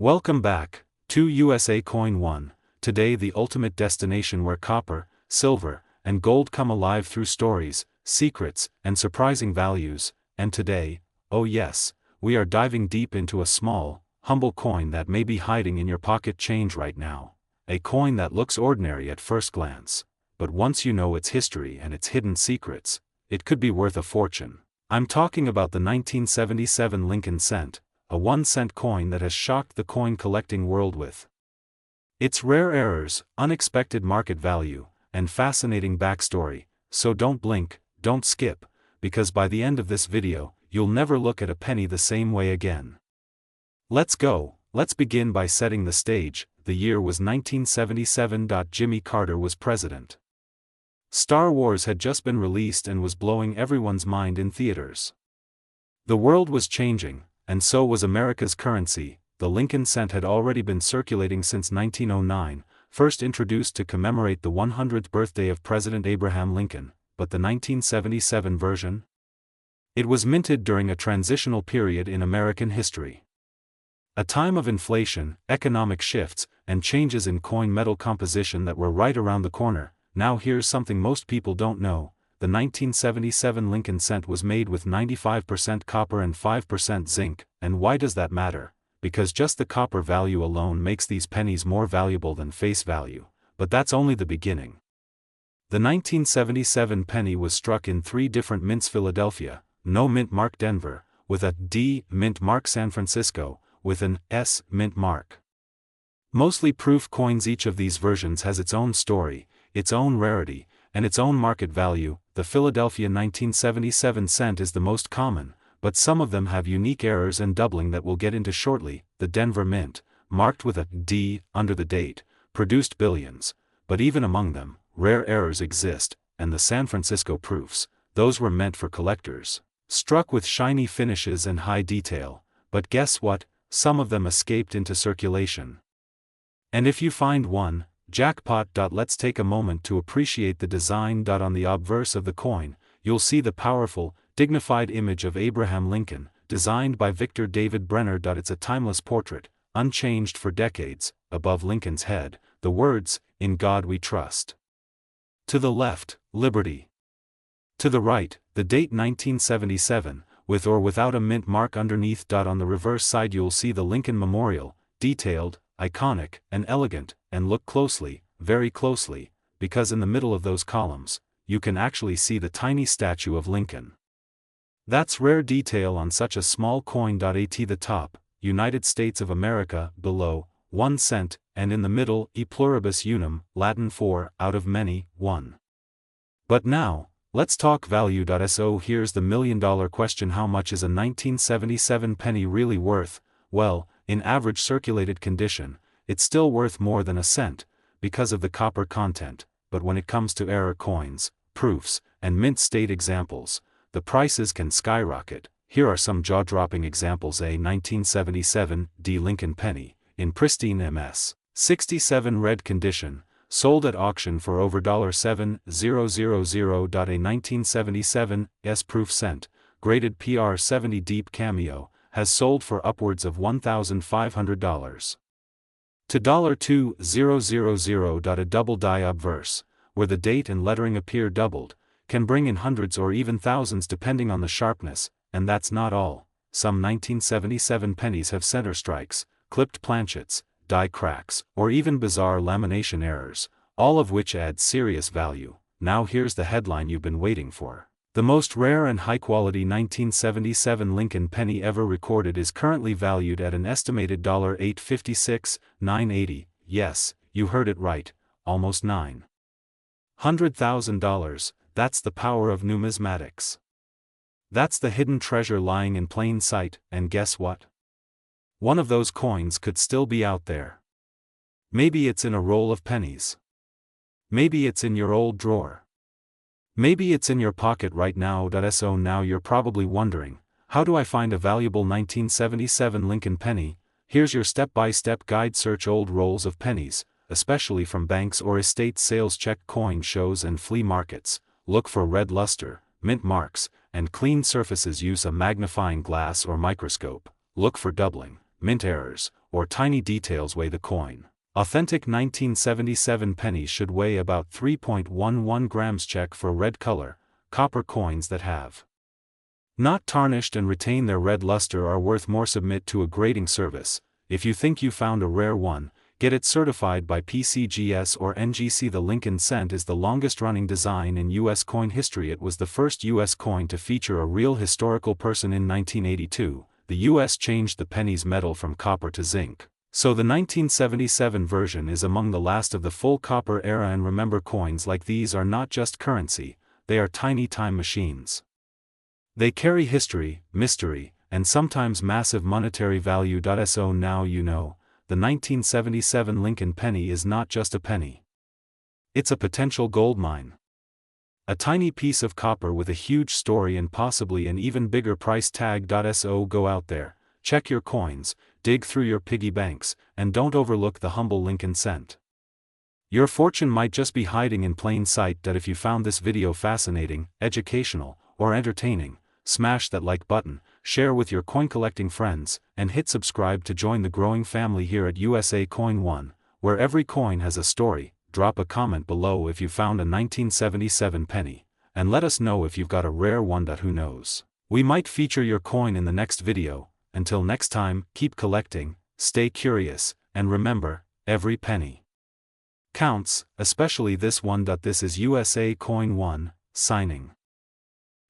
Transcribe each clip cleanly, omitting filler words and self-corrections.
Welcome back to USA Coin 1, today the ultimate destination where copper, silver, and gold come alive through stories, secrets, and surprising values, and today, oh yes, we are diving deep into a small, humble coin that may be hiding in your pocket change right now, a coin that looks ordinary at first glance, but once you know its history and its hidden secrets, it could be worth a fortune. I'm talking about the 1977 Lincoln cent, a 1-cent coin that has shocked the coin collecting world with its rare errors, unexpected market value, and fascinating backstory. So don't blink, don't skip, because by the end of this video, you'll never look at a penny the same way again. Let's go. Let's begin by setting the stage. The year was 1977. Jimmy Carter was president. Star Wars had just been released and was blowing everyone's mind in theaters. The world was changing, and so was America's currency. The Lincoln cent had already been circulating since 1909, first introduced to commemorate the 100th birthday of President Abraham Lincoln, but the 1977 version? It was minted during a transitional period in American history. A time of inflation, economic shifts, and changes in coin metal composition that were right around the corner. Now here's something most people don't know. The 1977 Lincoln cent was made with 95% copper and 5% zinc, and why does that matter? Because just the copper value alone makes these pennies more valuable than face value, but that's only the beginning. The 1977 penny was struck in 3 different mints: Philadelphia, no mint mark; Denver, with a D mint mark; San Francisco, with an S mint mark. Mostly proof coins. Each of these versions has its own story, its own rarity, and its own market value. The Philadelphia 1977 cent is the most common, but some of them have unique errors and doubling that we'll get into shortly. The Denver mint, marked with a D under the date, produced billions, but even among them, rare errors exist, and the San Francisco proofs, those were meant for collectors, struck with shiny finishes and high detail, but guess what, some of them escaped into circulation. And if you find one, jackpot. Let's take a moment to appreciate the design. On the obverse of the coin, you'll see the powerful, dignified image of Abraham Lincoln, designed by Victor David Brenner. It's a timeless portrait, unchanged for decades. Above Lincoln's head, the words, "In God We Trust." To the left, liberty. To the right, the date 1977, with or without a mint mark underneath. On the reverse side you'll see the Lincoln Memorial, detailed, iconic, and elegant, and look closely, very closely, because in the middle of those columns, you can actually see the tiny statue of Lincoln. That's rare detail on such a small coin. At the top, United States of America; below, 1 cent, and in the middle, E pluribus unum, Latin for, out of many, one. But now, let's talk value. So here's the million-dollar question: how much is a 1977 penny really worth? Well, in average circulated condition, it's still worth more than a cent, because of the copper content, but when it comes to error coins, proofs, and mint state examples, the prices can skyrocket. Here are some jaw-dropping examples. A 1977 D Lincoln penny, in pristine MS 67 red condition, sold at auction for over $7,000. A 1977 S proof cent, graded PR 70 deep cameo, has sold for upwards of $1,500. To $2,000. A double die obverse, where the date and lettering appear doubled, can bring in hundreds or even thousands depending on the sharpness, and that's not all. Some 1977 pennies have center strikes, clipped planchets, die cracks, or even bizarre lamination errors, all of which add serious value. Now here's the headline you've been waiting for. The most rare and high-quality 1977 Lincoln penny ever recorded is currently valued at an estimated $856,980. Yes, you heard it right, almost $900,000. That's the power of numismatics. That's the hidden treasure lying in plain sight, and guess what? One of those coins could still be out there. Maybe it's in a roll of pennies. Maybe it's in your old drawer. Maybe it's in your pocket right now. So now you're probably wondering, how do I find a valuable 1977 Lincoln penny? Here's your step-by-step guide. Search old rolls of pennies, especially from banks or estate sales. Check coin shows and flea markets. Look for red luster, mint marks, and clean surfaces. Use a magnifying glass or microscope. Look for doubling, mint errors, or tiny details weigh the coin. Authentic 1977 pennies should weigh about 3.11 grams. Check for red color. Copper coins that have not tarnished and retain their red luster are worth more. Submit to a grading service. If you think you found a rare one, get it certified by PCGS or NGC. The Lincoln cent is the longest-running design in U.S. coin history. It was the first U.S. coin to feature a real historical person in 1982. The U.S. changed the penny's metal from copper to zinc, so the 1977 version is among the last of the full copper era. And remember, coins like these are not just currency, they are tiny time machines. They carry history, mystery, and sometimes massive monetary value. So now you know, the 1977 Lincoln penny is not just a penny. It's a potential gold mine. A tiny piece of copper with a huge story and possibly an even bigger price tag. So go out there, check your coins, dig through your piggy banks, and don't overlook the humble Lincoln cent. Your fortune might just be hiding in plain sight. If you found this video fascinating, educational, or entertaining, smash that like button, share with your coin collecting friends, and hit subscribe to join the growing family here at USA Coin One, where every coin has a story. Drop a comment below if you found a 1977 penny, and let us know if you've got a rare one. Who knows, we might feature your coin in the next video. Until next time, keep collecting, stay curious, and remember, every penny counts, especially this one. This is USA Coin One, signing.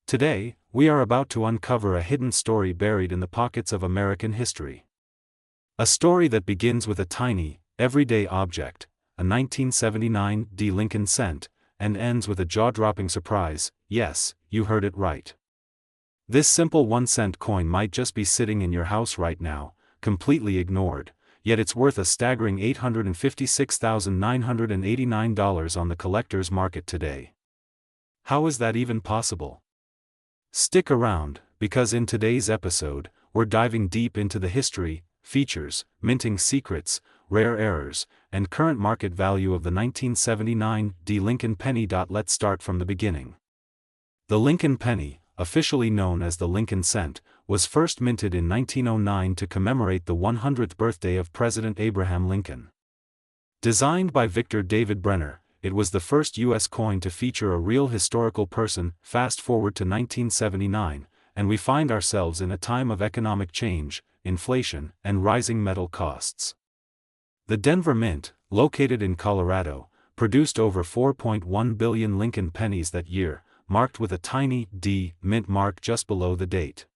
Today, we are about to uncover a hidden story buried in the pockets of American history. A story that begins with a tiny, everyday object, a 1979 Lincoln cent, and ends with a jaw-dropping surprise. Yes, you heard it right. This simple 1-cent coin might just be sitting in your house right now, completely ignored, yet it's worth a staggering $856,989 on the collector's market today. How is that even possible? Stick around, because in today's episode, we're diving deep into the history, features, minting secrets, rare errors, and current market value of the 1979 Lincoln penny. Let's start from the beginning. The Lincoln penny, officially known as the Lincoln cent, was first minted in 1909 to commemorate the 100th birthday of President Abraham Lincoln. Designed by Victor David Brenner, it was the first U.S. coin to feature a real historical person. Fast forward to 1979, and we find ourselves in a time of economic change, inflation, and rising metal costs. The Denver Mint, located in Colorado, produced over 4.1 billion Lincoln pennies that year, marked with a tiny D mint mark just below the date.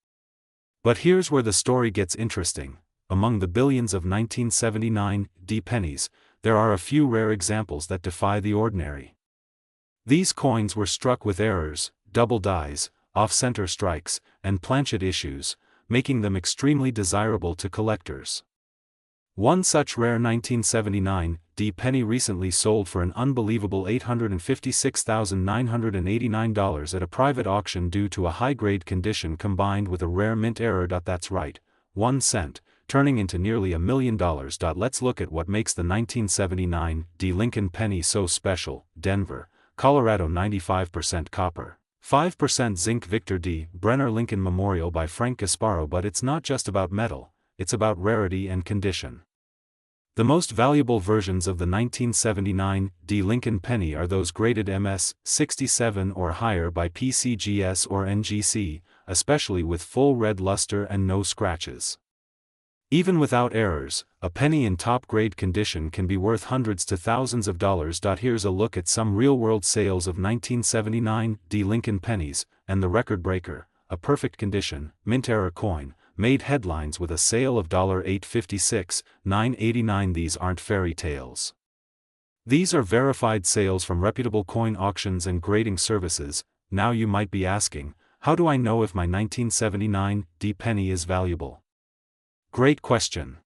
But here's where the story gets interesting. Among the billions of 1979 pennies, there are a few rare examples that defy the ordinary. These coins were struck with errors, double dies, off-center strikes, and planchet issues, making them extremely desirable to collectors. One such rare 1979 penny recently sold for an unbelievable $856,989 at a private auction due to a high-grade condition combined with a rare mint error. That's right, 1 cent, turning into nearly $1 million. Let's look at what makes the 1979 Lincoln penny so special. Denver, Colorado. 95% copper, 5% zinc. Victor D. Brenner Lincoln Memorial by Frank Gasparo. But it's not just about metal, it's about rarity and condition. The most valuable versions of the 1979 Lincoln penny are those graded MS 67 or higher by PCGS or NGC, especially with full red luster and no scratches. Even without errors, a penny in top-grade condition can be worth hundreds to thousands of dollars. Here's a look at some real-world sales of 1979 Lincoln pennies, and the record breaker, a perfect condition, mint-error coin, made headlines with a sale of $856,989. These aren't fairy tales. These are verified sales from reputable coin auctions and grading services. Now you might be asking, how do I know if my 1979 penny is valuable? Great question.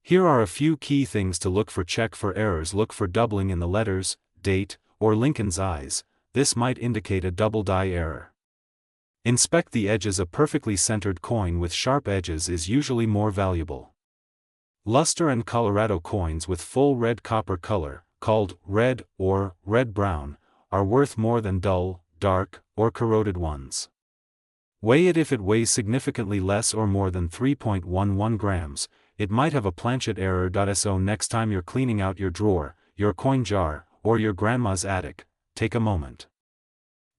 Here are a few key things to look for. Check for errors. Look for doubling in the letters, date, or Lincoln's eyes. This might indicate a double die error. Inspect the edges. A perfectly centered coin with sharp edges is usually more valuable. Luster and Colorado coins with full red copper color, called red or red-brown, are worth more than dull, dark, or corroded ones. Weigh it. If it weighs significantly less or more than 3.11 grams, it might have a planchet error. So next time you're cleaning out your drawer, your coin jar, or your grandma's attic, take a moment.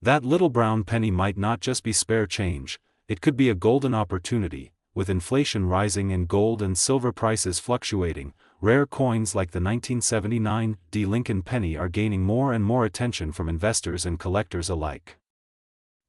That little brown penny might not just be spare change, it could be a golden opportunity. With inflation rising and gold and silver prices fluctuating, rare coins like the 1979 Lincoln penny are gaining more and more attention from investors and collectors alike.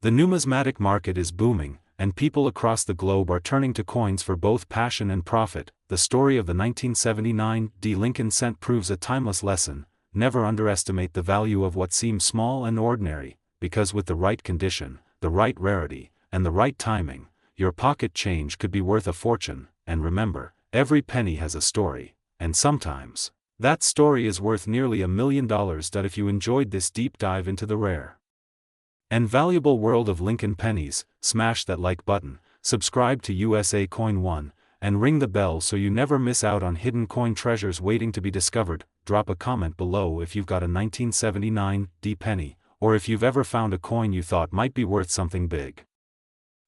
The numismatic market is booming, and people across the globe are turning to coins for both passion and profit. The story of the 1979 Lincoln cent proves a timeless lesson: never underestimate the value of what seems small and ordinary, because with the right condition, the right rarity, and the right timing, your pocket change could be worth a fortune. And remember, every penny has a story, and sometimes, that story is worth nearly $1 million. If you enjoyed this deep dive into the rare and valuable world of Lincoln pennies, smash that like button, subscribe to USA Coin 1, and ring the bell so you never miss out on hidden coin treasures waiting to be discovered. Drop a comment below if you've got a 1979 penny, or if you've ever found a coin you thought might be worth something big.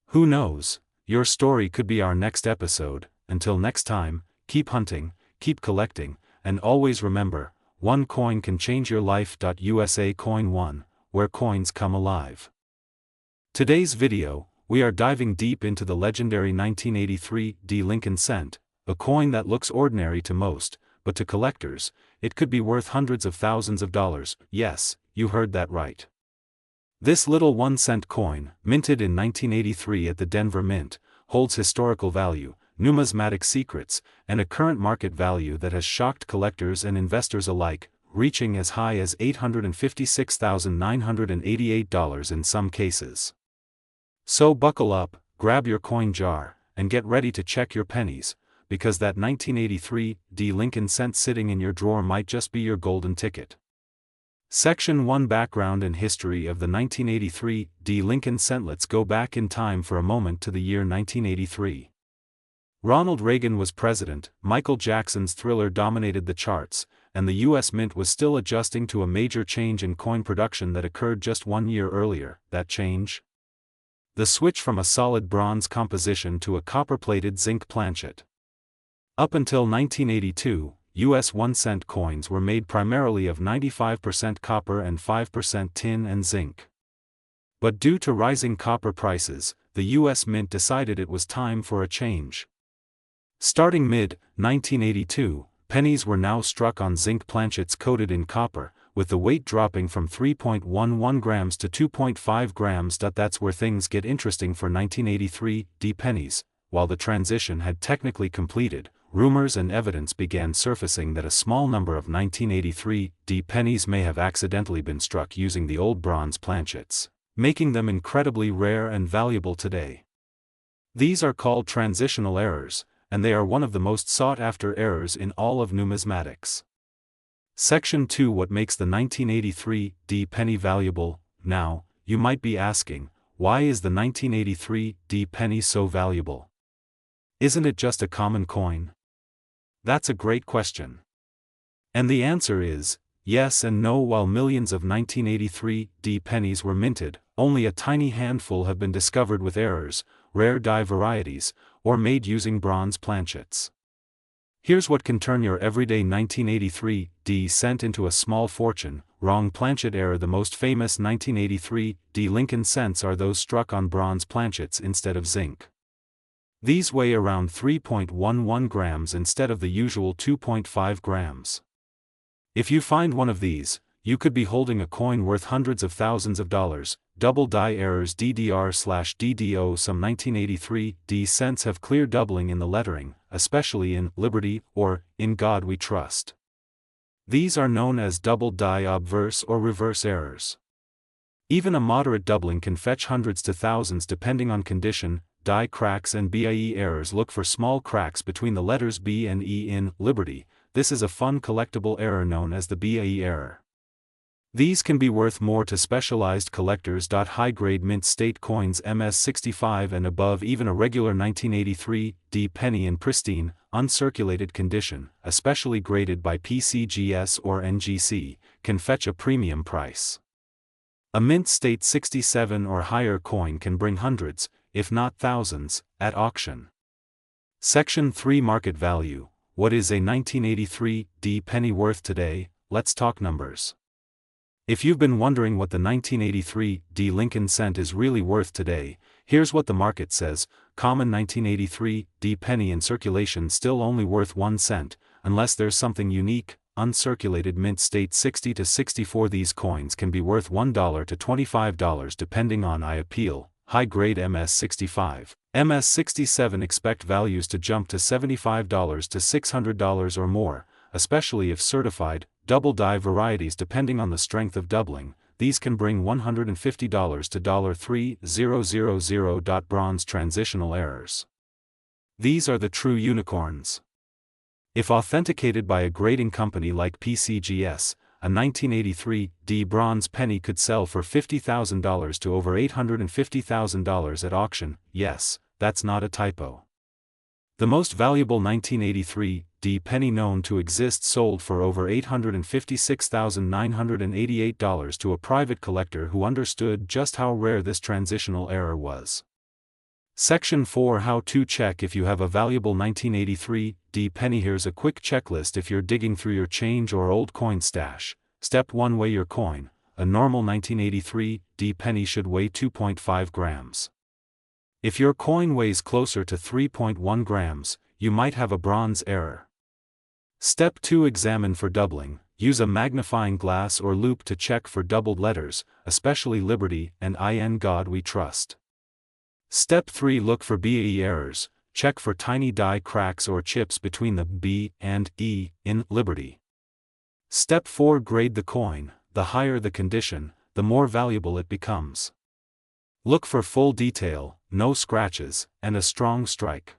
Who knows, your story could be our next episode. Until next time, keep hunting, keep collecting, and always remember, one coin can change your life. USA Coin 1, where coins come alive. Today's video, we are diving deep into the legendary 1983 Lincoln cent, a coin that looks ordinary to most, but to collectors, it could be worth hundreds of thousands of dollars. Yes, you heard that right. This little 1-cent coin, minted in 1983 at the Denver Mint, holds historical value, numismatic secrets, and a current market value that has shocked collectors and investors alike, reaching as high as $856,988 in some cases. So buckle up, grab your coin jar, and get ready to check your pennies, because that 1983 Lincoln cent sitting in your drawer might just be your golden ticket. Section 1: Background and History of the 1983 Lincoln cent. Let's go back in time for a moment to the year 1983. Ronald Reagan was president, Michael Jackson's Thriller dominated the charts, and the U.S. Mint was still adjusting to a major change in coin production that occurred just 1 year earlier. That change? The switch from a solid bronze composition to a copper-plated zinc planchet. Up until 1982, U.S. 1-cent coins were made primarily of 95% copper and 5% tin and zinc. But due to rising copper prices, the U.S. Mint decided it was time for a change. Starting mid-1982, pennies were now struck on zinc planchets coated in copper, with the weight dropping from 3.11 grams to 2.5 grams. That's where things get interesting for 1983 pennies. While the transition had technically completed, rumors and evidence began surfacing that a small number of 1983 pennies may have accidentally been struck using the old bronze planchets, making them incredibly rare and valuable today. These are called transitional errors, and they are one of the most sought-after errors in all of numismatics. Section 2: What makes the 1983 penny valuable? Now, you might be asking, why is the 1983 penny so valuable? Isn't it just a common coin? That's a great question. And the answer is, yes and no. While millions of 1983 pennies were minted, only a tiny handful have been discovered with errors, rare die varieties, or made using bronze planchets. Here's what can turn your everyday 1983 cent into a small fortune: wrong planchet error. The most famous 1983 Lincoln cents are those struck on bronze planchets instead of zinc. These weigh around 3.11 grams instead of the usual 2.5 grams. If you find one of these, you could be holding a coin worth hundreds of thousands of dollars. Double die errors DDR/DDO. Some 1983 cents have clear doubling in the lettering, especially in Liberty or In God We Trust. These are known as double die obverse or reverse errors. Even a moderate doubling can fetch hundreds to thousands depending on condition. Die cracks and BIE errors. Look for small cracks between the letters B and E in Liberty. This is a fun collectible error known as the BIE error. These can be worth more to specialized collectors. High-grade mint state coins MS65 and above, even a regular 1983 penny in pristine, uncirculated condition, especially graded by PCGS or NGC, can fetch a premium price. A mint state 67 or higher coin can bring hundreds, if not thousands, at auction. Section 3 Market Value. What is a 1983 D penny worth today? Let's talk numbers. If you've been wondering what the 1983 D Lincoln cent is really worth today, here's what the market says. Common 1983 D penny in circulation still only worth 1 cent, unless there's something unique. Uncirculated mint state 60 to 64. These coins can be worth $1 to $25 depending on I appeal. High grade MS65, MS67 expect values to jump to $75 to $600 or more, especially if certified. Double die varieties depending on the strength of doubling, these can bring $150 to $3,000. Bronze transitional errors. These are the true unicorns. If authenticated by a grading company like PCGS, a 1983 D bronze penny could sell for $50,000 to over $850,000 at auction. Yes, that's not a typo. The most valuable 1983 D penny known to exist sold for over $856,988 to a private collector who understood just how rare this transitional error was. Section 4 How to check if you have a valuable 1983 D penny. Here's a quick checklist if you're digging through your change or old coin stash. Step 1 Weigh your coin. A normal 1983 D penny should weigh 2.5 grams. If your coin weighs closer to 3.1 grams, you might have a bronze error. Step 2 Examine for doubling. Use a magnifying glass or loupe to check for doubled letters, especially Liberty and In God We Trust. Step 3 Look for BE errors. Check for tiny die cracks or chips between the B and E in Liberty. Step 4 Grade the coin. The higher the condition, the more valuable it becomes. Look for full detail, no scratches, and a strong strike.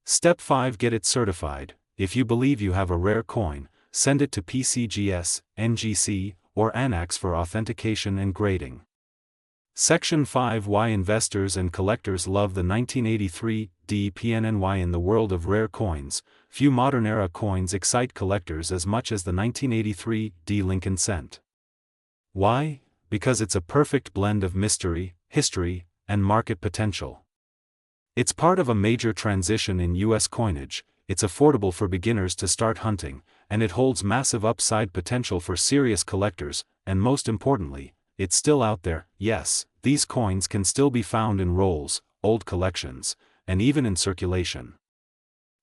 Step 5 Get it certified. If you believe you have a rare coin, send it to PCGS, NGC, or ANAX for authentication and grading. Section 5 Why investors and collectors love the 1983 D PNNY. In the world of rare coins, few modern-era coins excite collectors as much as the 1983 D Lincoln cent. Why? Because it's a perfect blend of mystery, history, and market potential. It's part of a major transition in U.S. coinage. It's affordable for beginners to start hunting, and it holds massive upside potential for serious collectors, and most importantly, it's still out there. Yes, these coins can still be found in rolls, old collections, and even in circulation.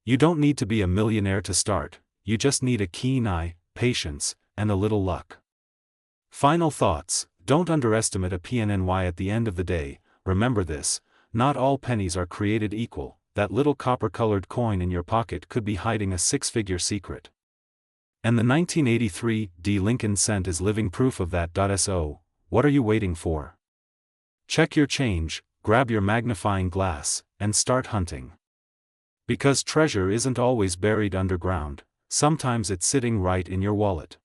You don't need to be a millionaire to start, you just need a keen eye, patience, and a little luck. Final thoughts: don't underestimate a PNNY. At the end of the day, remember this: not all pennies are created equal. That little copper-colored coin in your pocket could be hiding a six-figure secret. And the 1983 D Lincoln cent is living proof of that. So, what are you waiting for? Check your change, grab your magnifying glass, and start hunting. Because treasure isn't always buried underground, sometimes it's sitting right in your wallet.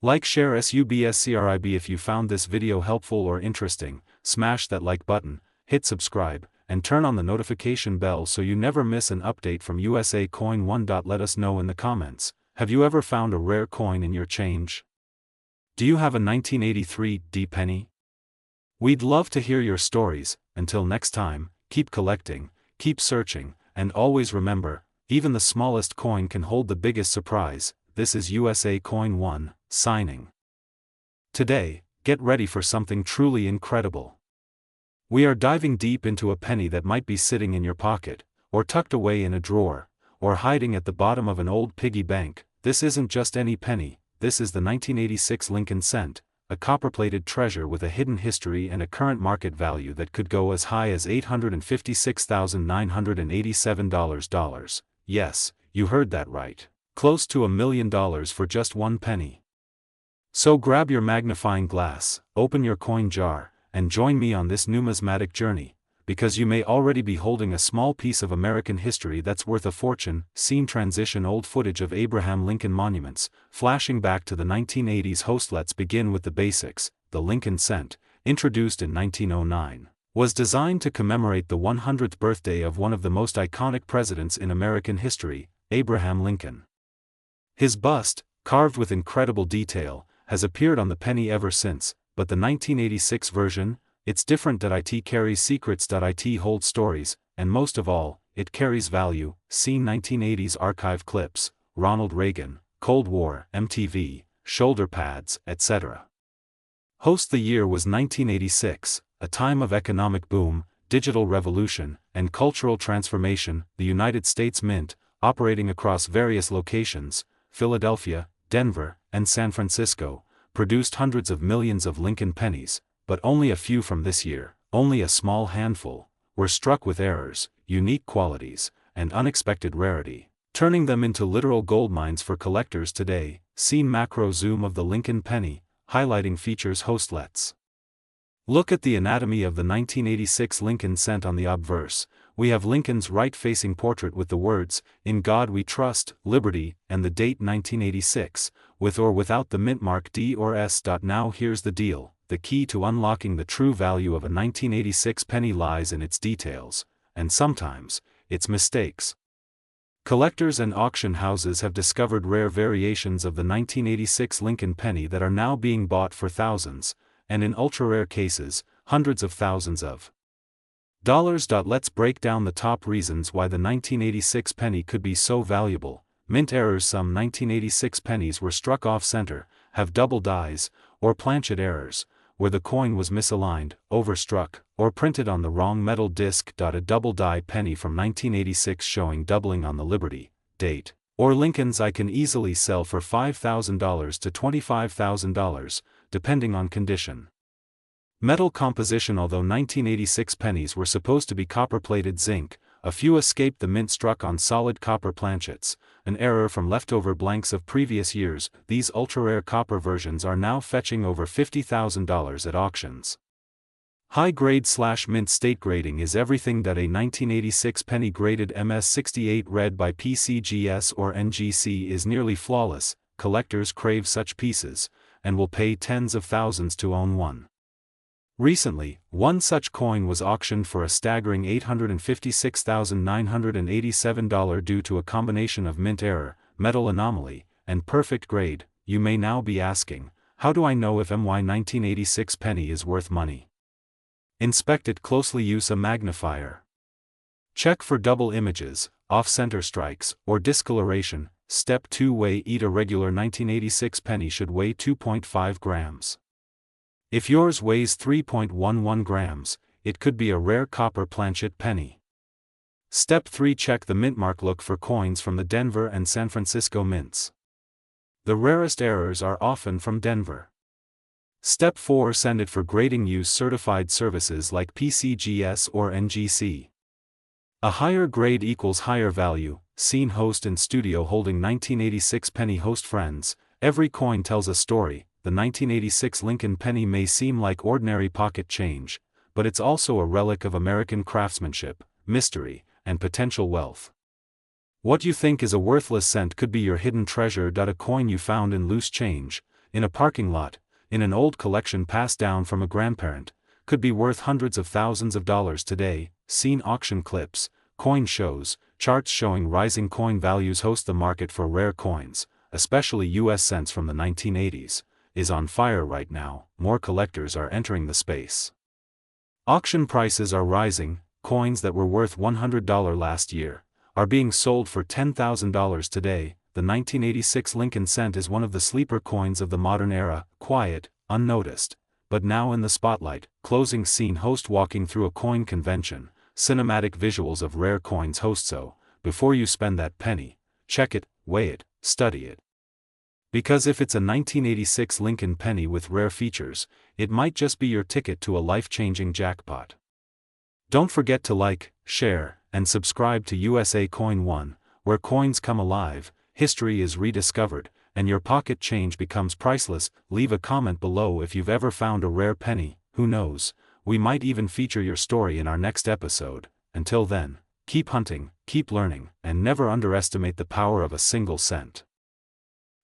Like, share, subscribe. If you found this video helpful or interesting, smash that like button, hit subscribe, and turn on the notification bell so you never miss an update from USA Coin 1. Let us know in the comments, have you ever found a rare coin in your change? Do you have a 1983 D penny? We'd love to hear your stories. Until next time, keep collecting, keep searching, and always remember, even the smallest coin can hold the biggest surprise. This is USA Coin 1, signing. Today, get ready for something truly incredible. We are diving deep into a penny that might be sitting in your pocket, or tucked away in a drawer, or hiding at the bottom of an old piggy bank. This isn't just any penny, this is the 1986 Lincoln cent, a copper-plated treasure with a hidden history and a current market value that could go as high as $856,987. Yes, you heard that right. Close to $1 million for just one penny. So grab your magnifying glass, open your coin jar, and join me on this numismatic journey, because you may already be holding a small piece of American history that's worth a fortune. Scene transition: old footage of Abraham Lincoln monuments, flashing back to the 1980s. Host: let's begin with the basics. The Lincoln cent, introduced in 1909, was designed to commemorate the 100th birthday of one of the most iconic presidents in American history, Abraham Lincoln. His bust, carved with incredible detail, has appeared on the penny ever since, but the 1986 version, it's different. It carries secrets. It holds stories, and most of all, it carries value. See 1980s archive clips, Ronald Reagan, Cold War, MTV, shoulder pads, etc. Host the year was 1986, a time of economic boom, digital revolution, and cultural transformation. The United States Mint, operating across various locations, Philadelphia, Denver, and San Francisco, produced hundreds of millions of Lincoln pennies, but only a few from this year, only a small handful, were struck with errors, unique qualities, and unexpected rarity, turning them into literal goldmines for collectors today. See macro zoom of the Lincoln penny, highlighting features. Host. Let's look at the anatomy of the 1986 Lincoln cent. On the obverse, we have Lincoln's right-facing portrait with the words, "In God We Trust, Liberty," and the date 1986, with or without the mint mark D or S. Now here's the deal, the key to unlocking the true value of a 1986 penny lies in its details, and sometimes, its mistakes. Collectors and auction houses have discovered rare variations of the 1986 Lincoln penny that are now being bought for thousands, and in ultra-rare cases, hundreds of thousands of dollars. Let's break down the top reasons why the 1986 penny could be so valuable. Mint errors. Some 1986 pennies were struck off-center, have double dies, or planchet errors, where the coin was misaligned, overstruck, or printed on the wrong metal disc. A double die penny from 1986 showing doubling on the Liberty date, or Lincoln's I can easily sell for $5,000 to $25,000, depending on condition. Metal composition. Although 1986 pennies were supposed to be copper-plated zinc, a few escaped the mint struck on solid copper planchets, an error from leftover blanks of previous years. These ultra-rare copper versions are now fetching over $50,000 at auctions. High-grade/mint state grading is everything that a 1986 penny graded MS68 read by PCGS or NGC is nearly flawless. Collectors crave such pieces, and will pay tens of thousands to own one. Recently, one such coin was auctioned for a staggering $856,987 due to a combination of mint error, metal anomaly, and perfect grade. You may now be asking, how do I know if my 1986 penny is worth money? Inspect it closely. Use a magnifier. Check for double images, off-center strikes, or discoloration. Step 2. Weigh. A regular 1986 penny should weigh 2.5 grams. If yours weighs 3.11 grams, it could be a rare copper planchet penny. Step 3. Check the mint mark. Look for coins from the Denver and San Francisco mints. The rarest errors are often from Denver. Step 4. Send it for grading. Use certified services like PCGS or NGC. A higher grade equals higher value. Seen host in studio holding 1986 penny. Host friends, every coin tells a story. The 1986 Lincoln penny may seem like ordinary pocket change, but it's also a relic of American craftsmanship, mystery, and potential wealth. What you think is a worthless cent could be your hidden treasure. A coin you found in loose change, in a parking lot, in an old collection passed down from a grandparent, could be worth hundreds of thousands of dollars today. Seen auction clips, coin shows, charts showing rising coin values. Host. The market for rare coins, especially US cents from the 1980s, is on fire right now. More collectors are entering the space. Auction prices are rising. Coins that were worth $100 last year are being sold for $10,000 today. The 1986 Lincoln cent is one of the sleeper coins of the modern era, quiet, unnoticed, but now in the spotlight. Closing scene. Host walking through a coin convention, cinematic visuals of rare coins. Host. So, before you spend that penny, check it, weigh it, study it. Because if it's a 1986 Lincoln penny with rare features, it might just be your ticket to a life-changing jackpot. Don't forget to like, share, and subscribe to USA Coin 1, where coins come alive, history is rediscovered, and your pocket change becomes priceless. Leave a comment below if you've ever found a rare penny. Who knows, we might even feature your story in our next episode. Until then, keep hunting, keep learning, and never underestimate the power of a single cent.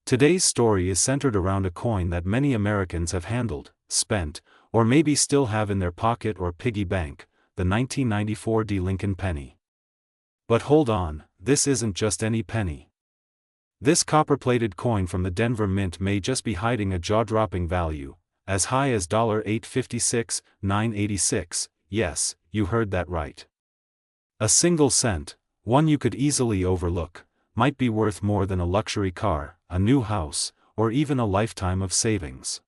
Today's story is centered around a coin that many Americans have handled, spent, or maybe still have in their pocket or piggy bank, the 1994 Lincoln penny. But hold on, this isn't just any penny. This copper-plated coin from the Denver Mint may just be hiding a jaw-dropping value, as high as $856,986. Yes, you heard that right. A single cent, One you could easily overlook, might be worth more than a luxury car, a new house, or even a lifetime of savings.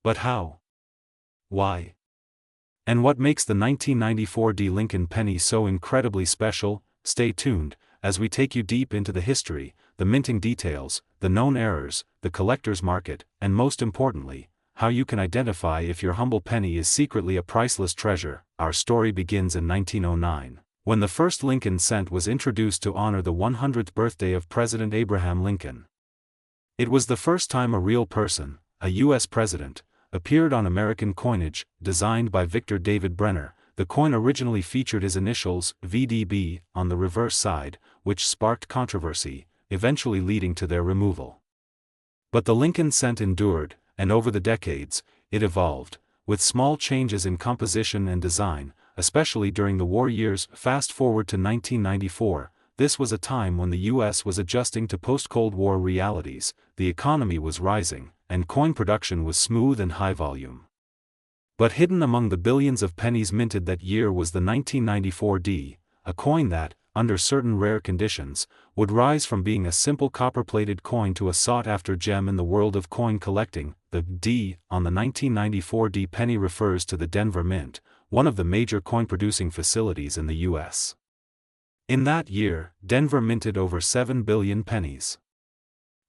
But how? Why? And what makes the 1994 D Lincoln penny so incredibly special? Stay tuned, as we take you deep into the history, the minting details, the known errors, the collector's market, and most importantly, how you can identify if your humble penny is secretly a priceless treasure. Our story begins in 1909, when the first Lincoln cent was introduced to honor the 100th birthday of President Abraham Lincoln. It was the first time a real person, a U.S. president, appeared on American coinage, designed by Victor David Brenner. The coin originally featured his initials, VDB, on the reverse side, which sparked controversy, eventually leading to their removal. But the Lincoln cent endured, and over the decades, it evolved, with small changes in composition and design, especially during the war years. Fast forward to 1994, this was a time when the U.S. was adjusting to post-Cold War realities, the economy was rising, and coin production was smooth and high volume. But hidden among the billions of pennies minted that year was the 1994 D, a coin that, under certain rare conditions, would rise from being a simple copper-plated coin to a sought-after gem in the world of coin collecting. The D on the 1994 D penny refers to the Denver Mint, one of the major coin-producing facilities in the U.S. In that year, Denver minted over 7 billion pennies.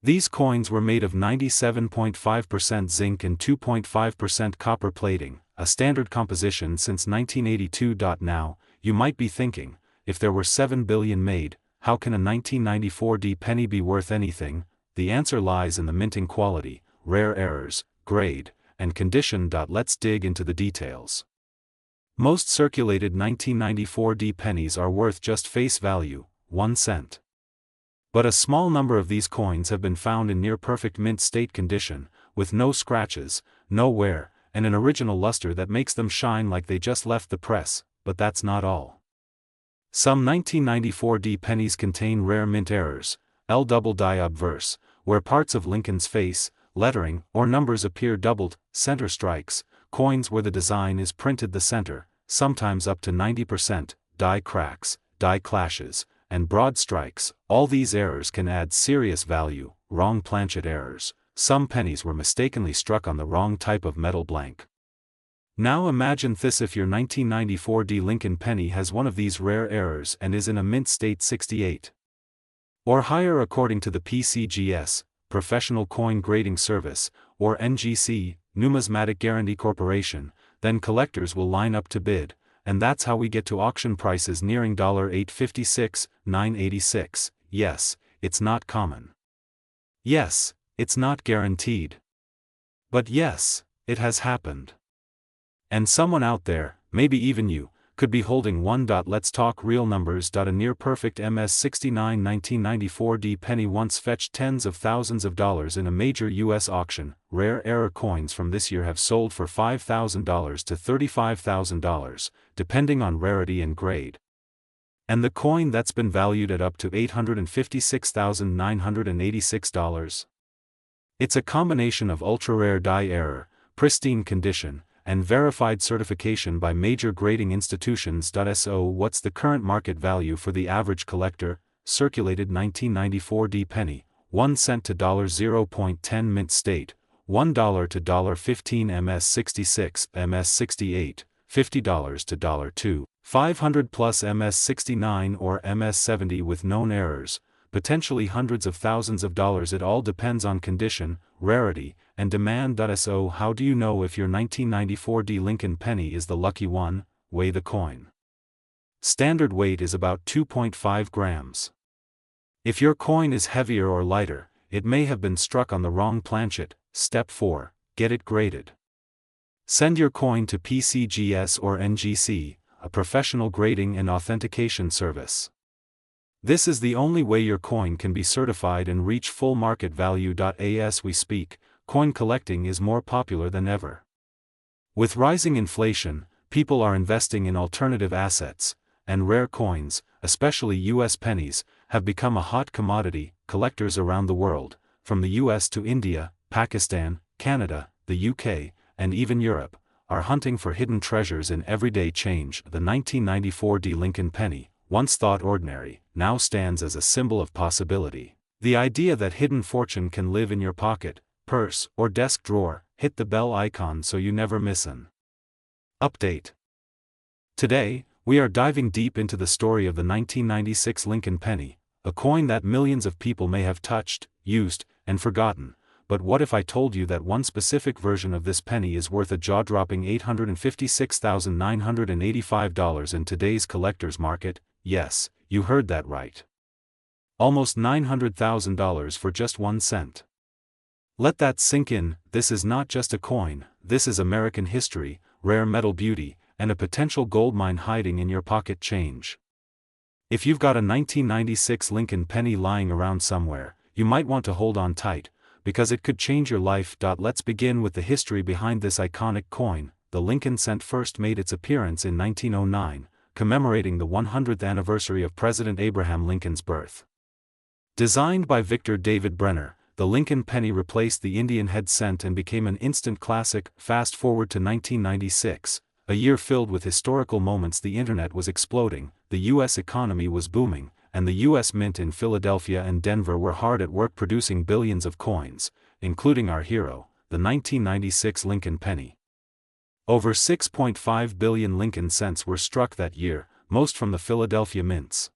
These coins were made of 97.5% zinc and 2.5% copper plating, a standard composition since 1982. Now, you might be thinking, if there were 7 billion made, how can a 1994 D penny be worth anything? The answer lies in the minting quality, rare errors, grade, and condition. Let's dig into the details. Most circulated 1994 D pennies are worth just face value, 1 cent. But a small number of these coins have been found in near-perfect mint state condition, with no scratches, no wear, and an original luster that makes them shine like they just left the press. But that's not all. Some 1994 D pennies contain rare mint errors, double die obverse, where parts of Lincoln's face, lettering, or numbers appear doubled, center strikes, coins where the design is printed the center, sometimes up to 90%, die cracks, die clashes, and broad strikes. All these errors can add serious value. Wrong planchet errors. Some pennies were mistakenly struck on the wrong type of metal blank. Now imagine this: if your 1994 D Lincoln penny has one of these rare errors and is in a mint state 68 or higher according to the PCGS, Professional Coin Grading Service, or NGC, Numismatic Guarantee Corporation, then collectors will line up to bid, and that's how we get to auction prices nearing $856, $986. Yes, it's not common. Yes, it's not guaranteed. But yes, it has happened. And someone out there, maybe even you, could be holding one. Let's talk real numbers. A near-perfect MS69 1994 D penny once fetched tens of thousands of dollars in a major U.S. auction. Rare error coins from this year have sold for $5,000 to $35,000, depending on rarity and grade. And the coin that's been valued at up to $856,986? It's a combination of ultra-rare die error, pristine condition, and verified certification by major grading institutions. So what's the current market value for the average collector? Circulated 1994 D penny, 1 cent to $0.10 mint state, $1 to $15 MS66, MS68, $50 to $2, 500 plus MS69 or MS70 with known errors, potentially hundreds of thousands of dollars. It all depends on condition, rarity, and demand. So how do you know if your 1994 D Lincoln penny is the lucky one? Weigh the coin. Standard weight is about 2.5 grams. If your coin is heavier or lighter, it may have been struck on the wrong planchet. Step 4. Get it graded. Send your coin to PCGS or NGC, a professional grading and authentication service. This is the only way your coin can be certified and reach full market value. As we speak, coin collecting is more popular than ever. With rising inflation, people are investing in alternative assets, and rare coins, especially U.S. pennies, have become a hot commodity. Collectors around the world, from the U.S. to India, Pakistan, Canada, the U.K., and even Europe, are hunting for hidden treasures in everyday change. The 1994 D Lincoln penny, once thought ordinary, now stands as a symbol of possibility. The idea that hidden fortune can live in your pocket, purse, or desk drawer. Hit the bell icon so you never miss an update. Today, we are diving deep into the story of the 1996 Lincoln penny, a coin that millions of people may have touched, used, and forgotten. But what if I told you that one specific version of this penny is worth a jaw-dropping $856,985 in today's collector's market? Yes, you heard that right. Almost $900,000 for just 1 cent. Let that sink in. This is not just a coin, this is American history, rare metal beauty, and a potential goldmine hiding in your pocket change. If you've got a 1996 Lincoln penny lying around somewhere, you might want to hold on tight, because it could change your life. Let's begin with the history behind this iconic coin. The Lincoln cent first made its appearance in 1909, commemorating the 100th anniversary of President Abraham Lincoln's birth. Designed by Victor David Brenner, the Lincoln penny replaced the Indian head cent and became an instant classic. Fast forward to 1996, a year filled with historical moments. The internet was exploding, the U.S. economy was booming, and the U.S. Mint in Philadelphia and Denver were hard at work producing billions of coins, including our hero, the 1996 Lincoln penny. Over 6.5 billion Lincoln cents were struck that year, most from the Philadelphia mints.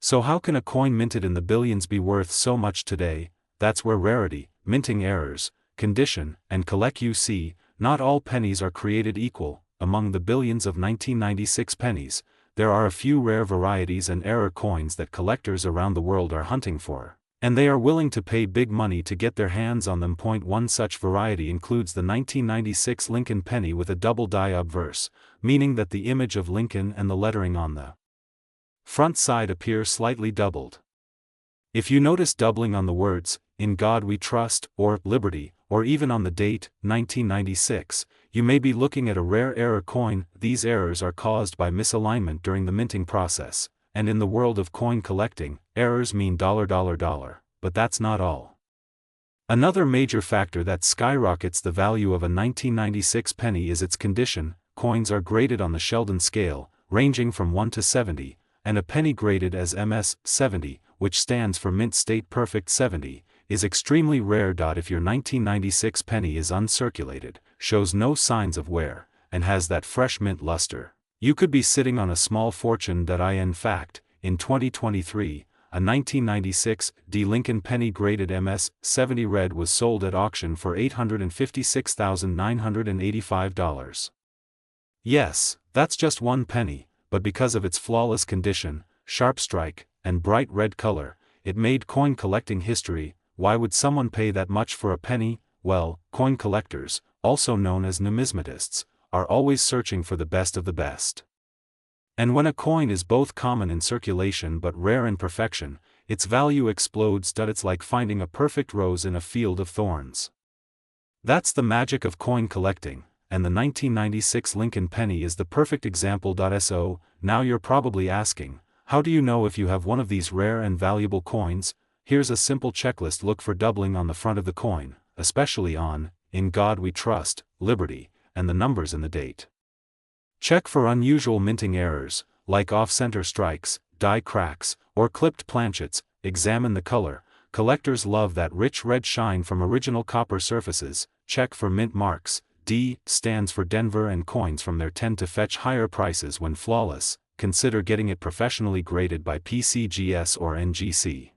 So how can a coin minted in the billions be worth so much today? That's where rarity, minting errors, condition, and collect. You see, not all pennies are created equal. Among the billions of 1996 pennies, there are a few rare varieties and error coins that collectors around the world are hunting for, and they are willing to pay big money to get their hands on them. One such variety includes the 1996 Lincoln penny with a double die obverse, meaning that the image of Lincoln and the lettering on the front side appear slightly doubled. If you notice doubling on the words, "In God We Trust," or "Liberty," or even on the date, 1996, you may be looking at a rare error coin. These errors are caused by misalignment during the minting process, and in the world of coin collecting, errors mean $. But that's not all. Another major factor that skyrockets the value of a 1996 penny is its condition. Coins are graded on the Sheldon scale, ranging from 1 to 70, and a penny graded as MS 70, which stands for Mint State Perfect 70, is extremely rare. If your 1996 penny is uncirculated, shows no signs of wear, and has that fresh mint luster, you could be sitting on a small fortune. In fact, in 2023, a 1996 Lincoln penny graded MS 70 red was sold at auction for $856,985. Yes, that's just one penny, but because of its flawless condition, sharp strike, and bright red color, it made coin collecting history. Why would someone pay that much for a penny? Well, coin collectors, also known as numismatists, are always searching for the best of the best. And when a coin is both common in circulation but rare in perfection, its value explodes. It's like finding a perfect rose in a field of thorns. That's the magic of coin collecting, and the 1996 Lincoln penny is the perfect example. So, now you're probably asking, how do you know if you have one of these rare and valuable coins? Here's a simple checklist. Look for doubling on the front of the coin, especially on "In God We Trust," "Liberty," and the numbers in the date. Check for unusual minting errors, like off-center strikes, die cracks, or clipped planchets. Examine the color. Collectors love that rich red shine from original copper surfaces. Check for mint marks. D stands for Denver, and coins from there tend to fetch higher prices when flawless. Consider getting it professionally graded by PCGS or NGC.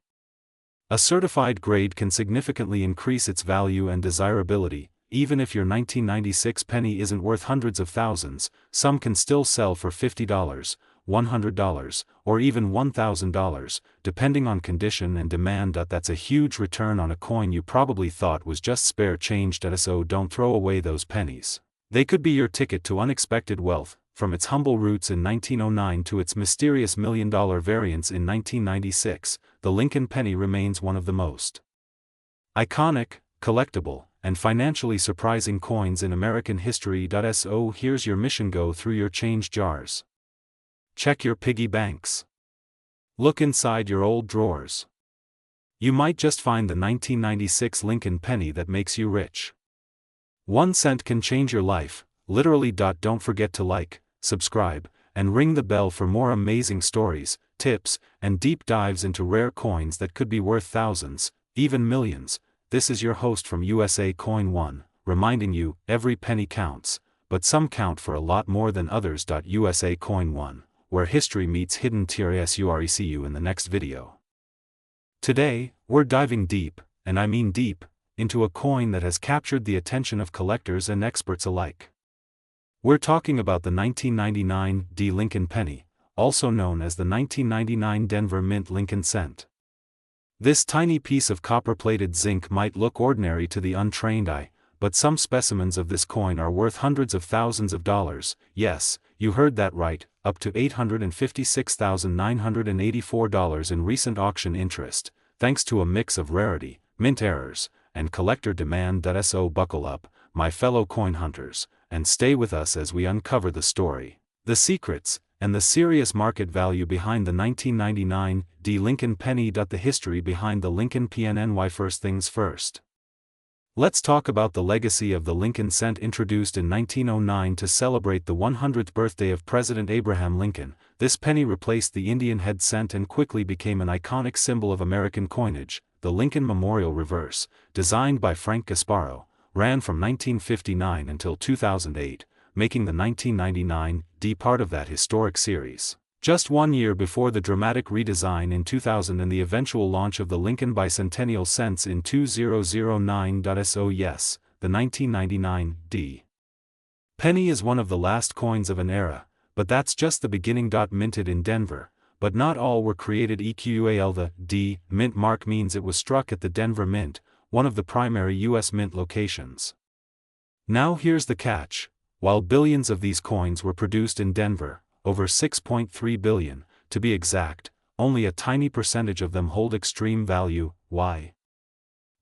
A certified grade can significantly increase its value and desirability. Even if your 1996 penny isn't worth hundreds of thousands, some can still sell for $50, $100, or even $1,000, depending on condition and demand. That's a huge return on a coin you probably thought was just spare change. So don't throw away those pennies. They could be your ticket to unexpected wealth. From its humble roots in 1909 to its mysterious million-dollar variance in 1996, the Lincoln penny remains one of the most iconic, collectible, and financially surprising coins in American history. So here's your mission: go through your change jars. Check your piggy banks. Look inside your old drawers. You might just find the 1996 Lincoln penny that makes you rich. 1 cent can change your life, literally. Don't forget to like, subscribe, and ring the bell for more amazing stories, tips, and deep dives into rare coins that could be worth thousands, even millions. This is your host from USA Coin 1, reminding you, every penny counts, but some count for a lot more than others. USA Coin 1, where history meets hidden TRSURE. See you in the next video. Today, we're diving deep, and I mean deep, into a coin that has captured the attention of collectors and experts alike. We're talking about the 1999 D. Lincoln penny, also known as the 1999 Denver Mint Lincoln cent. This tiny piece of copper-plated zinc might look ordinary to the untrained eye, but some specimens of this coin are worth hundreds of thousands of dollars. Yes, you heard that right, up to $856,984 in recent auction interest, thanks to a mix of rarity, mint errors, and collector demand. So buckle up, my fellow coin hunters, and stay with us as we uncover the story, the secrets, and the serious market value behind the 1999 D. Lincoln penny. The history behind the Lincoln PNNY. First things first. Let's talk about the legacy of the Lincoln cent. Introduced in 1909 to celebrate the 100th birthday of President Abraham Lincoln, this penny replaced the Indian head cent and quickly became an iconic symbol of American coinage. The Lincoln Memorial Reverse, designed by Frank Gasparo, ran from 1959 until 2008, making the 1999 D part of that historic series. Just 1 year before the dramatic redesign in 2000 and the eventual launch of the Lincoln Bicentennial Cents in 2009. So yes, the 1999 D. penny is one of the last coins of an era, but that's just the beginning. Minted in Denver, but not all were created equal. The D. Mint mark means it was struck at the Denver Mint, one of the primary U.S. mint locations. Now here's the catch. While billions of these coins were produced in Denver, over 6.3 billion, to be exact, only a tiny percentage of them hold extreme value. Why?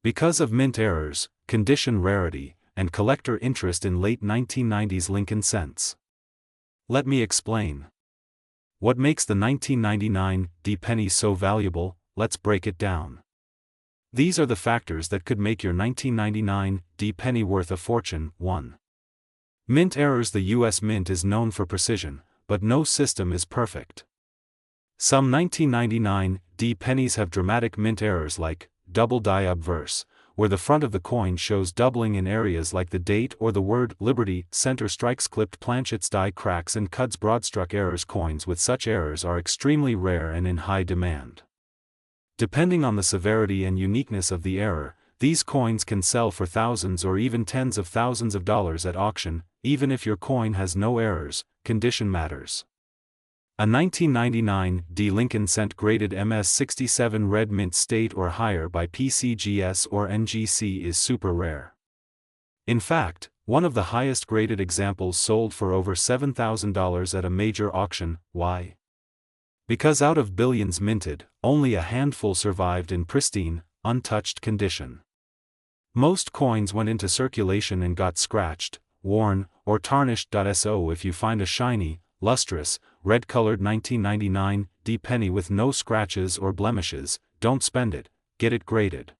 Because of mint errors, condition rarity, and collector interest in late 1990s Lincoln cents. Let me explain. What makes the 1999 D penny so valuable? Let's break it down. These are the factors that could make your 1999 D penny worth a fortune. 1. Mint errors. The U.S. Mint is known for precision, but no system is perfect. Some 1999 D pennies have dramatic mint errors like double die obverse, where the front of the coin shows doubling in areas like the date or the word Liberty, center strikes clipped planchets, die cracks and cuts, broadstruck errors. Coins with such errors are extremely rare and in high demand. Depending on the severity and uniqueness of the error, these coins can sell for thousands or even tens of thousands of dollars at auction. Even if your coin has no errors, condition matters. A 1999 D. Lincoln cent graded MS67 red mint state or higher by PCGS or NGC is super rare. In fact, one of the highest graded examples sold for over $7,000 at a major auction. Why? Because out of billions minted, only a handful survived in pristine, untouched condition. Most coins went into circulation and got scratched, worn, or tarnished. So if you find a shiny, lustrous, red-colored 1999 D penny with no scratches or blemishes, don't spend it, get it graded.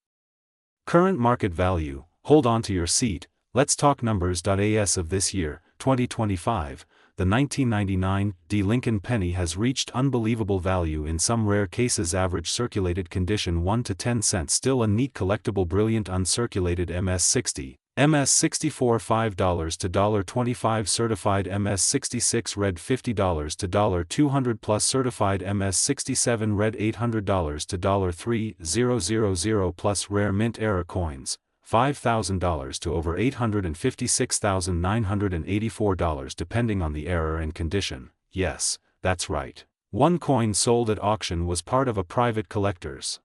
Current market value. Hold on to your seat, let's talk numbers. As of this year, 2025, the 1999 D Lincoln penny has reached unbelievable value. In some rare cases average circulated condition 1 to 10 cents, still a neat collectible. Brilliant uncirculated MS60, MS64 $5 to $1.25 certified, MS66 red $50 to $200 plus certified, MS67 red $800 to $3,000 plus rare mint error coins, $5,000 to over $856,984 depending on the error and condition. Yes, that's right. One coin sold at auction was part of a private collector's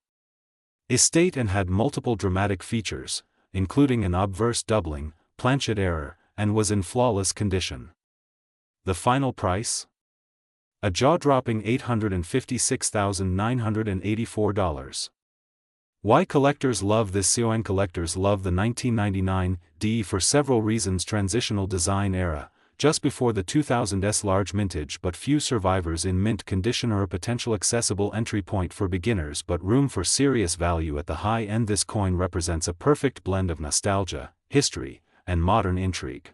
estate and had multiple dramatic features, including an obverse doubling, planchet error, and was in flawless condition. The final price? A jaw-dropping $856,984. Why collectors love this coin? Collectors love the 1999 D for several reasons. Transitional design era, just before the 2000s large mintage but few survivors in mint condition, or a potential accessible entry point for beginners but room for serious value at the high end. This coin represents a perfect blend of nostalgia, history, and modern intrigue.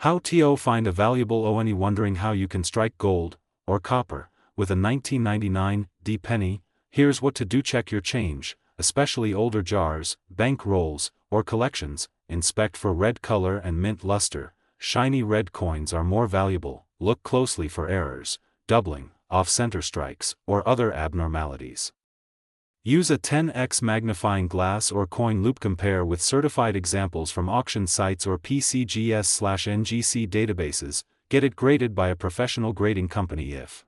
How to find a valuable ONE? Wondering how you can strike gold, or copper, with a 1999 D penny? Here's what to do. Check your change, especially older jars, bank rolls, or collections. Inspect for red color and mint luster. Shiny red coins are more valuable. Look closely for errors, doubling, off-center strikes, or other abnormalities. Use a 10x magnifying glass or coin loop. Compare with certified examples from auction sites or PCGS/NGC databases. Get it graded by a professional grading company if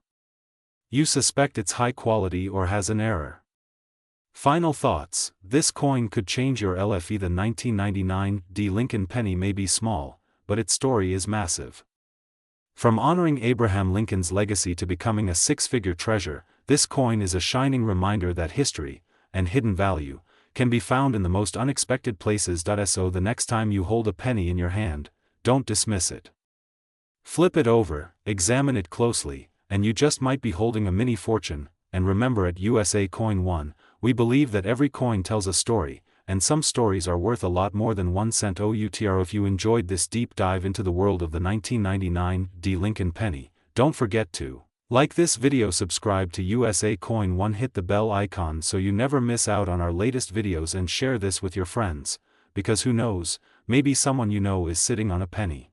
you suspect it's high quality or has an error. Final thoughts: this coin could change your LFE. The 1999 D Lincoln penny may be small, but its story is massive. From honoring Abraham Lincoln's legacy to becoming a six-figure treasure, this coin is a shining reminder that history, and hidden value, can be found in the most unexpected places. So the next time you hold a penny in your hand, don't dismiss it. Flip it over, examine it closely, and you just might be holding a mini fortune. And remember, at USA Coin One, we believe that every coin tells a story, and some stories are worth a lot more than 1 cent. If you enjoyed this deep dive into the world of the 1999 D Lincoln penny, don't forget to like this video, subscribe to USA Coin One, hit the bell icon so you never miss out on our latest videos, and share this with your friends, because who knows, maybe someone you know is sitting on a penny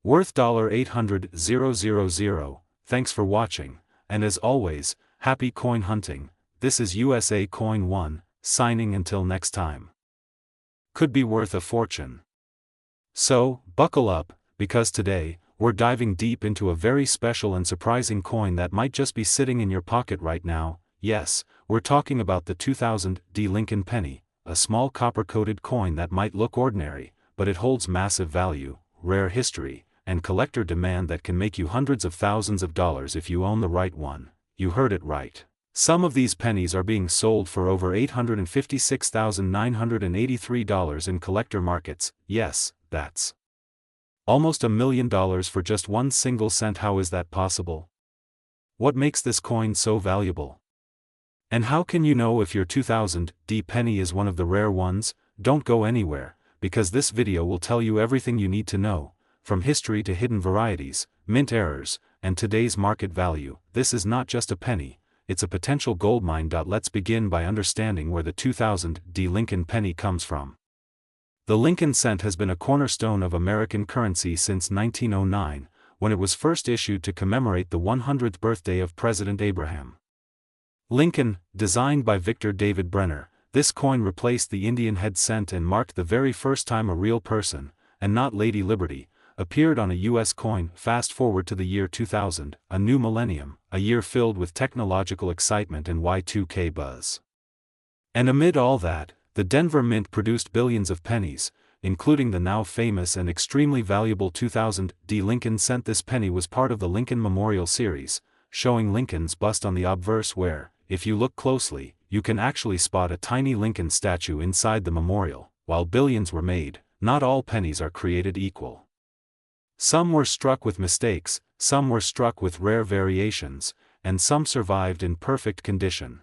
worth $800,000. Thanks for watching, and as always, happy coin hunting. This is USA Coin One, signing until next time. Could be worth a fortune. So, buckle up, because today, we're diving deep into a very special and surprising coin that might just be sitting in your pocket right now. Yes, we're talking about the 2000 D Lincoln penny, a small copper-coated coin that might look ordinary, but it holds massive value, rare history, and collector demand that can make you hundreds of thousands of dollars if you own the right one. You heard it right. Some of these pennies are being sold for over $856,983 in collector markets. Yes, that's almost $1 million for just 1 single cent. How is that possible? What makes this coin so valuable? And how can you know if your 2000 D penny is one of the rare ones? Don't go anywhere, because this video will tell you everything you need to know, from history to hidden varieties, mint errors, and today's market value. This is not just a penny, it's a potential goldmine. Let's begin by understanding where the 2000 D Lincoln penny comes from. The Lincoln cent has been a cornerstone of American currency since 1909, when it was first issued to commemorate the 100th birthday of President Abraham Lincoln. Designed by Victor David Brenner, this coin replaced the Indian head cent and marked the very first time a real person, and not Lady Liberty, appeared on a U.S. coin. Fast forward to the year 2000, a new millennium, a year filled with technological excitement and Y2K buzz. And amid all that, the Denver Mint produced billions of pennies, including the now famous and extremely valuable 2000 D Lincoln cent. This penny was part of the Lincoln Memorial series, showing Lincoln's bust on the obverse where, if you look closely, you can actually spot a tiny Lincoln statue inside the memorial. While billions were made, not all pennies are created equal. Some were struck with mistakes, some were struck with rare variations, and some survived in perfect condition.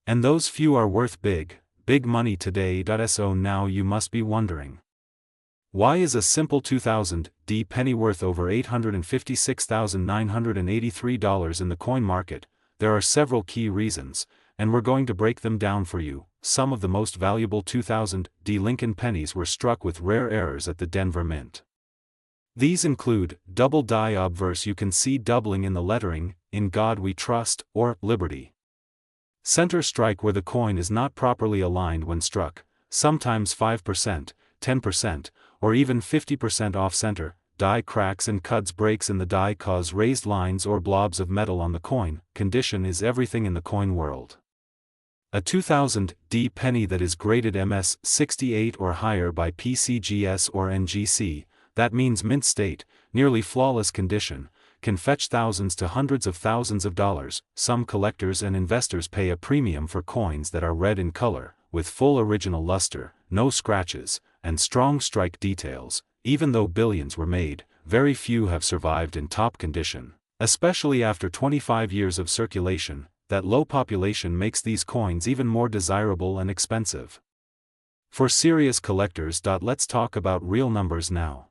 And those few are worth big money today. So now you must be wondering, why is a simple 2000 D penny worth over $856,983 in the coin market? There are several key reasons, and we're going to break them down for you. Some of the most valuable 2000 D Lincoln pennies were struck with rare errors at the Denver Mint. These include double die obverse. You can see doubling in the lettering, "In God We Trust," or "Liberty." Center strike, where the coin is not properly aligned when struck, sometimes 5%, 10%, or even 50% off-center. Die cracks and cuts. Breaks in the die cause raised lines or blobs of metal on the coin. Condition is everything in the coin world. A 2000 D penny that is graded MS 68 or higher by PCGS or NGC, that means mint state, nearly flawless condition, can fetch thousands to hundreds of thousands of dollars. Some collectors and investors pay a premium for coins that are red in color, with full original luster, no scratches, and strong strike details. Even though billions were made, very few have survived in top condition. Especially after 25 years of circulation, that low population makes these coins even more desirable and expensive. For serious collectors. Let's talk about real numbers now.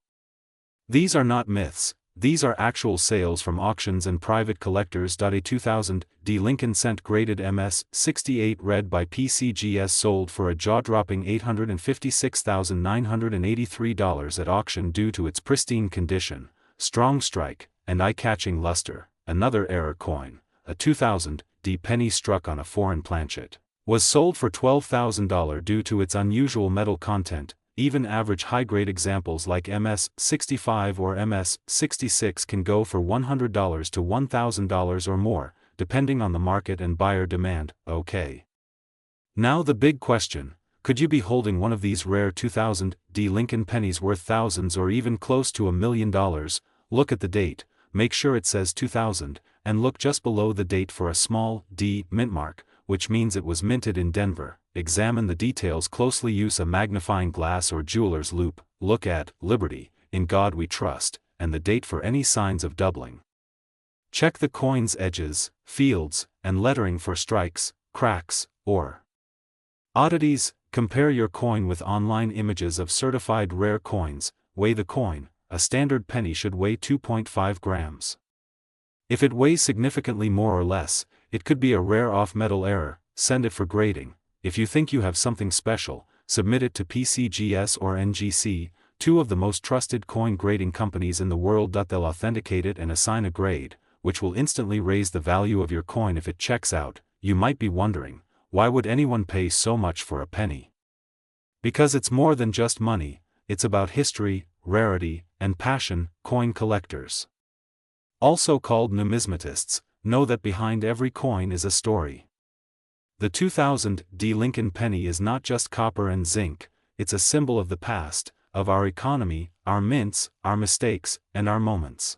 These are not myths, these are actual sales from auctions and private collectors. A 2000 D Lincoln Cent graded MS-68 red by PCGS sold for a jaw-dropping $856,983 at auction due to its pristine condition, strong strike, and eye-catching luster. Another error coin, a 2000 D penny struck on a foreign planchet, was sold for $12,000 due to its unusual metal content. Even average high-grade examples like MS-65 or MS-66 can go for $100 to $1,000 or more, depending on the market and buyer demand. Okay. Now the big question, could you be holding one of these rare 2000 D Lincoln pennies worth thousands or even close to $1 million? Look at the date, make sure it says 2000, and look just below the date for a small D mint mark, which means it was minted in Denver. Examine the details closely, use a magnifying glass or jeweler's loupe, look at Liberty, In God We Trust, and the date for any signs of doubling. Check the coin's edges, fields, and lettering for strikes, cracks, or oddities. Compare your coin with online images of certified rare coins. Weigh the coin. A standard penny should weigh 2.5 grams. If it weighs significantly more or less, it could be a rare off-metal error. Send it for grading. If you think you have something special, submit it to PCGS or NGC, two of the most trusted coin grading companies in the world. They'll authenticate it and assign a grade, which will instantly raise the value of your coin if it checks out. You might be wondering, why would anyone pay so much for a penny? Because it's more than just money, it's about history, rarity, and passion. Coin collectors, also called numismatists, know that behind every coin is a story. The 2000 D Lincoln penny is not just copper and zinc, it's a symbol of the past, of our economy, our mints, our mistakes, and our moments.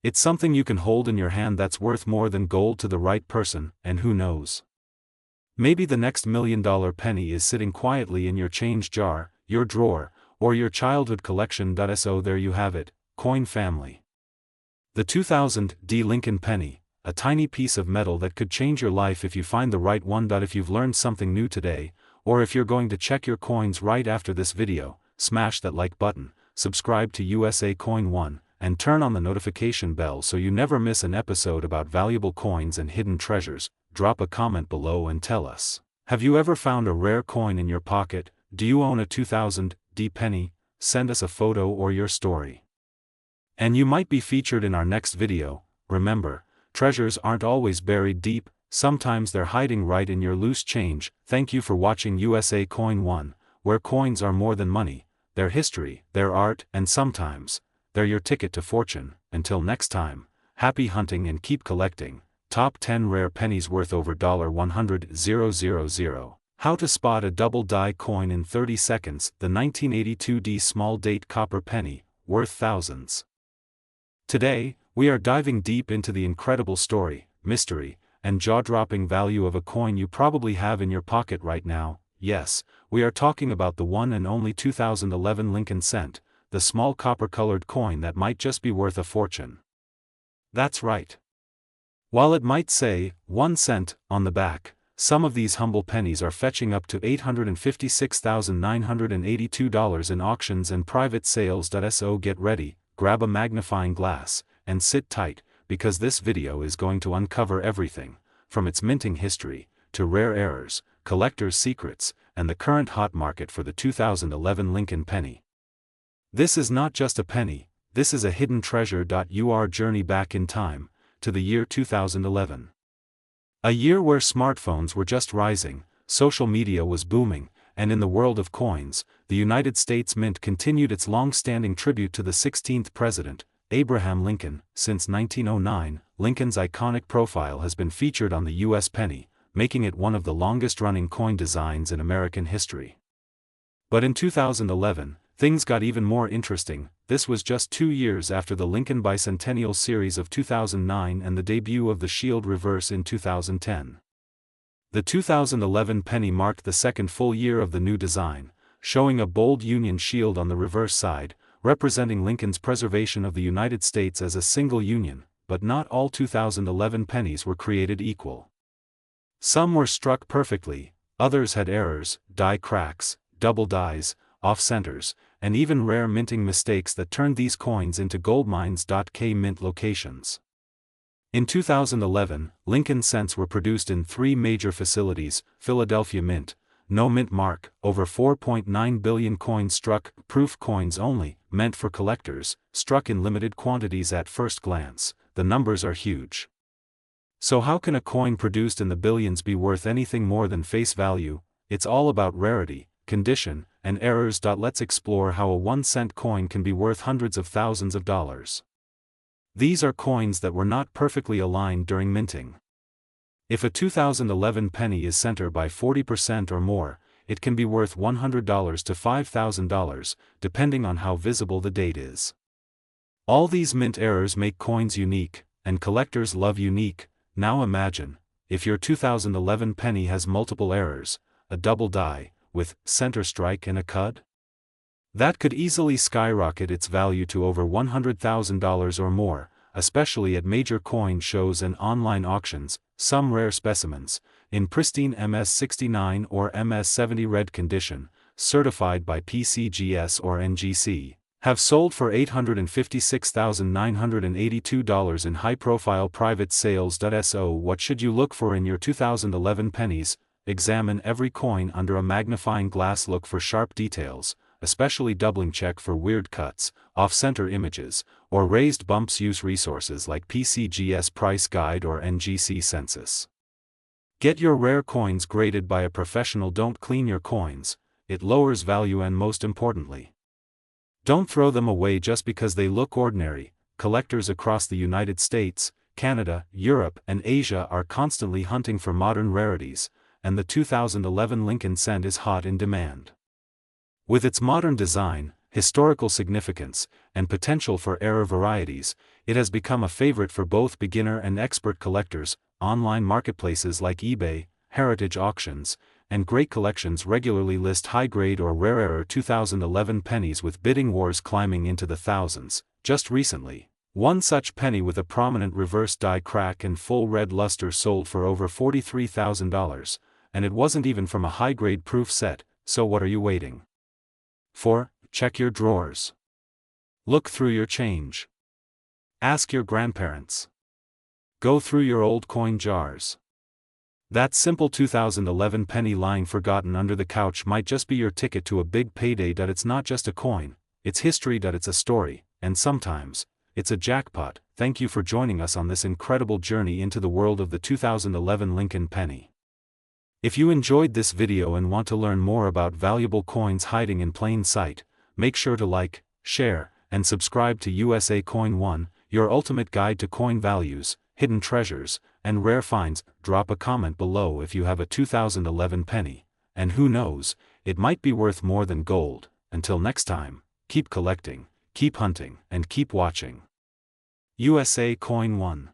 It's something you can hold in your hand that's worth more than gold to the right person, and who knows? Maybe the next $1 million penny is sitting quietly in your change jar, your drawer, or your childhood collection. So there you have it, coin family. The 2000 D Lincoln penny, a tiny piece of metal that could change your life if you find the right one. If you've learned something new today, or if you're going to check your coins right after this video, smash that like button, subscribe to USA Coin 1, and turn on the notification bell so you never miss an episode about valuable coins and hidden treasures. Drop a comment below and tell us, have you ever found a rare coin in your pocket? Do you own a 2000 D penny? Send us a photo or your story, and you might be featured in our next video. Remember, treasures aren't always buried deep, sometimes they're hiding right in your loose change. Thank you for watching USA Coin 1, where coins are more than money, they're history, they're art, and sometimes, they're your ticket to fortune. Until next time, happy hunting and keep collecting. Top 10 rare pennies worth over $100,000. How to spot a double die coin in 30 seconds. The 1982 D small date copper penny, worth thousands. Today, we are diving deep into the incredible story, mystery, and jaw-dropping value of a coin you probably have in your pocket right now. Yes, we are talking about the one and only 2011 Lincoln Cent, the small copper-colored coin that might just be worth a fortune. That's right. While it might say 1 cent on the back, some of these humble pennies are fetching up to $856,982 in auctions and private sales. So get ready, grab a magnifying glass, and sit tight, because this video is going to uncover everything, from its minting history, to rare errors, collectors' secrets, and the current hot market for the 2011 Lincoln penny. This is not just a penny, this is a hidden treasure. Your journey back in time, to the year 2011. A year where smartphones were just rising, social media was booming, and in the world of coins, the United States Mint continued its long-standing tribute to the 16th president, Abraham Lincoln. Since 1909, Lincoln's iconic profile has been featured on the U.S. penny, making it one of the longest-running coin designs in American history. But in 2011, things got even more interesting. This was just 2 years after the Lincoln Bicentennial Series of 2009 and the debut of the Shield Reverse in 2010. The 2011 penny marked the second full year of the new design, showing a bold Union shield on the reverse side, representing Lincoln's preservation of the United States as a single union. But not all 2011 pennies were created equal. Some were struck perfectly, others had errors, die cracks, double dies, off-centers, and even rare minting mistakes that turned these coins into goldmines. K mint locations. In 2011, Lincoln cents were produced in 3 major facilities: Philadelphia Mint, no mint mark, over 4.9 billion coins struck, proof coins only, meant for collectors, struck in limited quantities. At first glance, the numbers are huge. So how can a coin produced in the billions be worth anything more than face value? It's all about rarity, condition, and errors. Let's explore how a 1-cent coin can be worth hundreds of thousands of dollars. These are coins that were not perfectly aligned during minting. If a 2011 penny is center by 40% or more, it can be worth $100 to $5,000, depending on how visible the date is. All these mint errors make coins unique, and collectors love unique. Now imagine, if your 2011 penny has multiple errors, a double die, with center strike and a cud? That could easily skyrocket its value to over $100,000 or more, especially at major coin shows and online auctions. Some rare specimens, in pristine MS69 or MS70 red condition, certified by PCGS or NGC, have sold for $856,982 in high-profile private sales. So what should you look for in your 2011 pennies? Examine every coin under a magnifying glass. Look for sharp details, especially doubling check for weird cuts, off-center images, or raised bumps. Use resources like PCGS Price Guide or NGC Census. Get your rare coins graded by a professional. Don't clean your coins, it lowers value, and most importantly, don't throw them away just because they look ordinary. Collectors across the United States, Canada, Europe, and Asia are constantly hunting for modern rarities, and the 2011 Lincoln cent is hot in demand. With its modern design, historical significance, and potential for rare varieties, it has become a favorite for both beginner and expert collectors. Online marketplaces like eBay, heritage auctions, and great collections regularly list high-grade or rarer 2011 pennies, with bidding wars climbing into the thousands. Just recently, one such penny with a prominent reverse die crack and full red luster sold for over $43,000, and it wasn't even from a high-grade proof set. So what are you waiting for? Check your drawers. Look through your change. Ask your grandparents. Go through your old coin jars. That simple 2011 penny lying forgotten under the couch might just be your ticket to a big payday. It's not just a coin, it's history. It's a story, and sometimes, it's a jackpot. Thank you for joining us on this incredible journey into the world of the 2011 Lincoln penny. If you enjoyed this video and want to learn more about valuable coins hiding in plain sight, make sure to like, share, and subscribe to USA Coin 1, your ultimate guide to coin values, hidden treasures, and rare finds. Drop a comment below if you have a 2011 penny, and who knows, it might be worth more than gold. Until next time, keep collecting, keep hunting, and keep watching USA Coin 1.